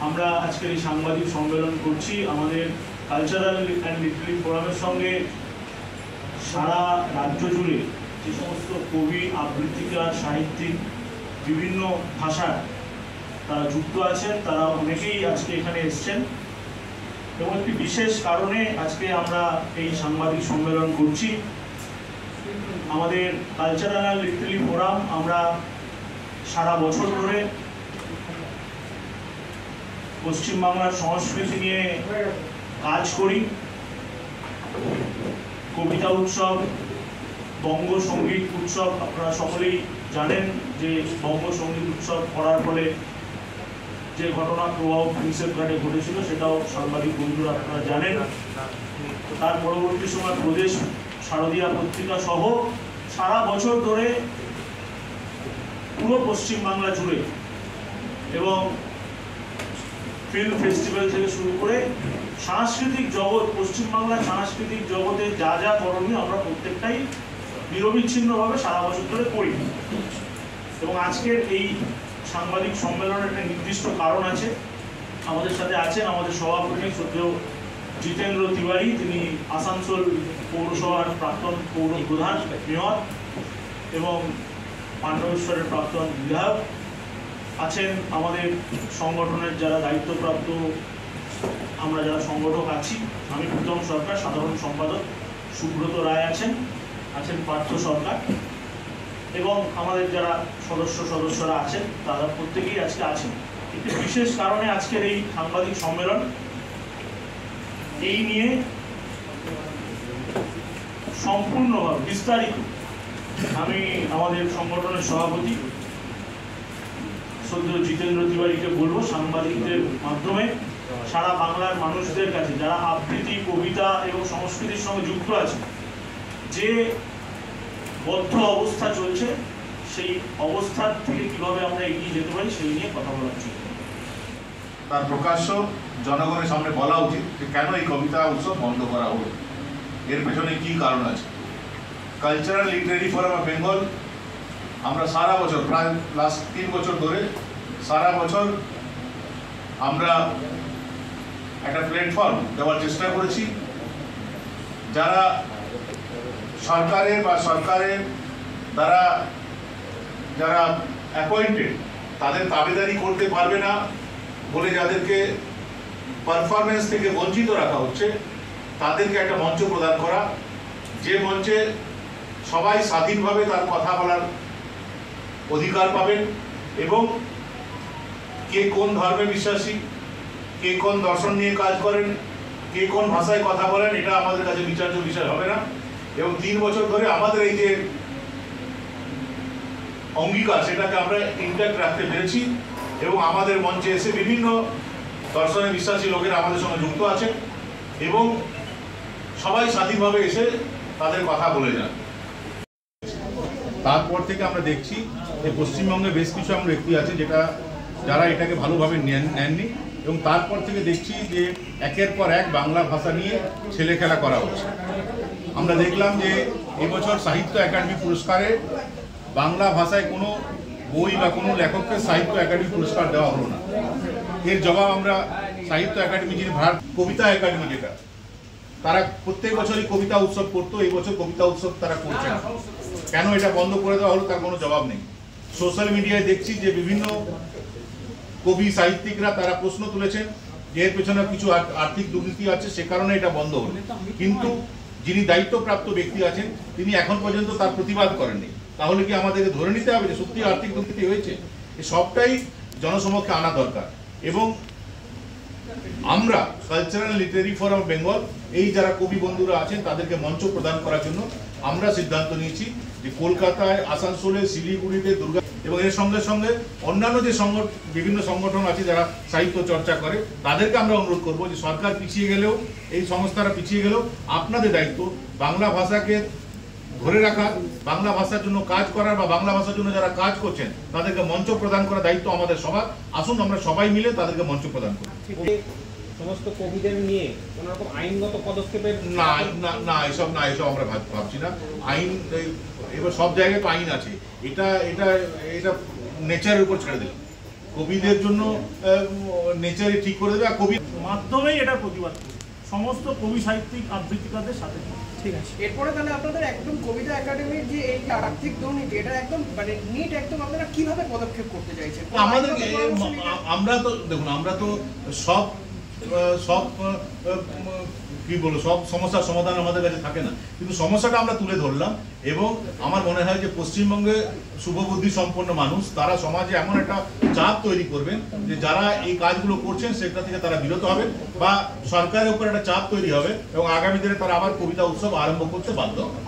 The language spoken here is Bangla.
আমরা আজকের এই সাংবাদিক সম্মেলন করছি আমাদের কালচারাল অ্যান্ড লিটারি ফোরামের সঙ্গে সারা রাজ্য জুড়ে যে সমস্ত কবি, আবৃত্তিকার, সাহিত্যিক বিভিন্ন ভাষার তারা যুক্ত আছেন, তারা অনেকেই আজকে এখানে এসছেন এবং একটি বিশেষ কারণে আজকে আমরা এই সাংবাদিক সম্মেলন করছি। আমাদের কালচারাল অ্যান্ড লিটারি ফোরাম আমরা সারা বছর ধরে পশ্চিমবাংলার সংস্কৃতি নিয়ে কাজ করি। কবিতা উৎসব, বঙ্গ সঙ্গীত উৎসব, আপনারা সকলেই জানেন যে বঙ্গ সঙ্গীত উৎসব করার ফলে যে ঘটনা প্রভাব প্রিন্সেপ ঘাটে ঘটেছিল সেটাও সাংবাদিক বন্ধুরা আপনারা জানেন। তার পরবর্তী সময় প্রদেশ শারদীয়া পত্রিকা সহ সারা বছর ধরে পুরো পশ্চিমবাংলা জুড়ে এবং ফিল্ম ফেস্টিভ্যাল থেকে শুরু করে সাংস্কৃতিক জগৎ, পশ্চিমবাংলার সাংস্কৃতিক জগতে যা যা করণীয় আমরা প্রত্যেকটাই নিরবিচ্ছিন্নভাবে সারা বছর ধরে করি। এবং আজকের এই সাংবাদিক সম্মেলনের একটা নির্দিষ্ট কারণ আছে। আমাদের সাথে আছেন আমাদের সভাপতি শ্রদ্ধেয় জিতেন্দ্র তিওয়ারি, তিনি আসানসোল পৌরসভার প্রাক্তন পৌর প্রধান মেয়র এবং পাণ্ডবেশ্বরের প্রাক্তন বিধায়ক। আছেন আমাদের সংগঠনের যারা দায়িত্বপ্রাপ্ত, আমরা যারা সংগঠক আছি, আমি প্রথম সরকার, সাধারণ সম্পাদক সুব্রত রায় আছেন পার্থ সরকার এবং আমাদের যারা সদস্যরা আছেন তারা প্রত্যেকেই আজকে আছেন। একটি বিশেষ কারণে আজকের এই সাংবাদিক সম্মেলন, এই নিয়ে সম্পূর্ণভাবে বিস্তারিত আমি আমাদের সংগঠনের সভাপতি শ্রদ্ধেয় জিতেন্দ্র তিওয়ারিকে বলবো সাংবাদিকদের মাধ্যমে সারা বাংলার মানুষদের কাছে যারা আবৃত্তি, কবিতা এবং সংস্কৃতির সঙ্গে যুক্ত আছে, যে বদ্ধ অবস্থা চলছে সেই অবস্থার থেকে কিভাবে আমরা এগিয়ে যেতে পারি সেই নিয়ে কথা বলা উচিত। তার প্রকাশ্য জনগণের সামনে বলা উচিত যে কেন এই কবিতা উৎসব বন্ধ করা হলো, এর পেছনে কি কারণ আছে। Cultural literary forum of Bengal আমরা সারা বছর, প্রায় লাস্ট 3 বছর ধরে সারা বছর আমরা একটা প্ল্যাটফর্ম দেওয়ার চেষ্টা করেছি। যারা সরকারের দ্বারা যারা অ্যাপয়েন্টেড তাদের দাবিদারি করতে পারবে না বলে যাদেরকে পারফরমেন্স থেকে বঞ্চিত রাখা হচ্ছে, তাদেরকে একটা মঞ্চ প্রদান করা, যে মঞ্চে সবাই স্বাধীনভাবে তার কথা বলার অধিকার পাবেন এবং কে কোন ধর্মে বিশ্বাসী, কে কোন দর্শন নিয়ে কাজ করেন, কে কোন ভাষায় কথা বলেন, এটা আমাদের কাছে বিচার্য বিষয় হবে না। এবং 3 বছর ধরে আমাদের এই যে অঙ্গীকার সেটাকে আমরা ইনট্যাক্ট রাখতে পেরেছি এবং আমাদের মঞ্চে এসে বিভিন্ন দর্শনে বিশ্বাসী লোকেরা আমাদের সঙ্গে যুক্ত আছেন এবং সবাই স্বাধীনভাবে এসে তাদের কথা বলে যান। তারপর থেকে আমরা দেখছি যে পশ্চিমবঙ্গে বেশ কিছু এমন ব্যক্তি আছে যারা এটাকে ভালোভাবে নেননি এবং তারপর থেকে দেখছি যে একের পর এক বাংলা ভাষা নিয়ে ছেলে খেলা করা হচ্ছে। আমরা দেখলাম যে এবছর সাহিত্য একাডেমি পুরস্কারে বাংলা ভাষায় কোনো বই বা কোনো লেখককে সাহিত্য একাডেমি পুরস্কার দেওয়া হলো না। এর জবাব আমরা সাহিত্য একাডেমি, যিনি কবিতা একাডেমি, যেটা তারা প্রত্যেক বছরই কবিতা উৎসব করতো, এই বছর কবিতা উৎসব তারা করছে না। কেন এটা বন্ধ করে দেওয়া হলো তার কোনো জবাব নেই। সোশ্যাল মিডিয়ায় দেখছি যে বিভিন্ন কবি, সাহিত্যিকরা তারা প্রশ্ন তুলেছেন যে এর পেছনে কিছু আর্থিক দুর্নীতি আছে, সে কারণে এটা বন্ধ হলো। কিন্তু যিনি দায়িত্বপ্রাপ্ত ব্যক্তি আছেন তিনি এখন পর্যন্ত তার প্রতিবাদ করেননি। তাহলে কি আমাদেরকে ধরে নিতে হবে যে সত্যি আর্থিক দুর্নীতি হয়েছে? এই সবটাই জনসমক্ষে আনা দরকার। এবং আমরা কালচারাল লিটারি ফোরাম বেঙ্গল এই যারা কবি বন্ধুরা আছেন তাদেরকে মঞ্চ প্রদান করার জন্য আমরা সিদ্ধান্ত নিয়েছি যে কলকাতায়, আসানসোলে, শিলিগুড়িতে, দুর্গা এবং এর সঙ্গে সঙ্গে অন্যান্য যে বিভিন্ন সংগঠন আছে যারা সাহিত্য চর্চা করে তাদেরকে আমরা অনুরোধ করব যে সরকার পিছিয়ে গেলেও, এই সংস্থারা পিছিয়ে গেলেও আপনাদের দায়িত্ব বাংলা ভাষাকে ধরে রাখা, বাংলা ভাষার জন্য কাজ করার বা বাংলা ভাষার জন্য যারা কাজ করছেন তাদেরকে মঞ্চ প্রদান করার দায়িত্ব আমাদের সবার। আসুন আমরা সবাই মিলে তাদেরকে মঞ্চ প্রদান করি। সমস্ত কবিদের নিয়ে কোনো রকম আইনগত পদক্ষেপের না এসব আমরা ভাবছি না। আইন এবার সব জায়গায় তো আইন আছে, এটা নেচারের উপর ছেড়ে দিলাম। কবিদের জন্য নেচারই ঠিক করে দেবে, আর কবি মাধ্যমেই এটা প্রতিবাদ করি সমস্ত কবি সাহিত্যিক আবৃত্তিকারদের সাথে। ঠিক আছে, এরপরে তাহলে আপনাদের একদম কবিতা একাডেমির যে এই আর্থিক দুর্নীতি, এটা একদম মানে নিট একদম আপনারা কিভাবে পদক্ষেপ করতে চাইছেন? আমাদের আমরা তো দেখুন, আমরা তো সব সব কি বলবো, সব সমস্যার সমাধান আমাদের কাছে থাকে না, কিন্তু সমস্যাটা আমরা তুলে ধরলাম। এবং আমার মনে হয় যে পশ্চিমবঙ্গে শুভবুদ্ধি সম্পন্ন মানুষ তারা সমাজে এমন একটা চাপ তৈরি করবেন যে যারা এই কাজগুলো করছেন সেটা থেকে তারা বিরত হবেন, বা সরকারের উপর একটা চাপ তৈরি হবে এবং আগামী দিনে তারা আবার কবিতা উৎসব আরম্ভ করতে বাধ্য হবে।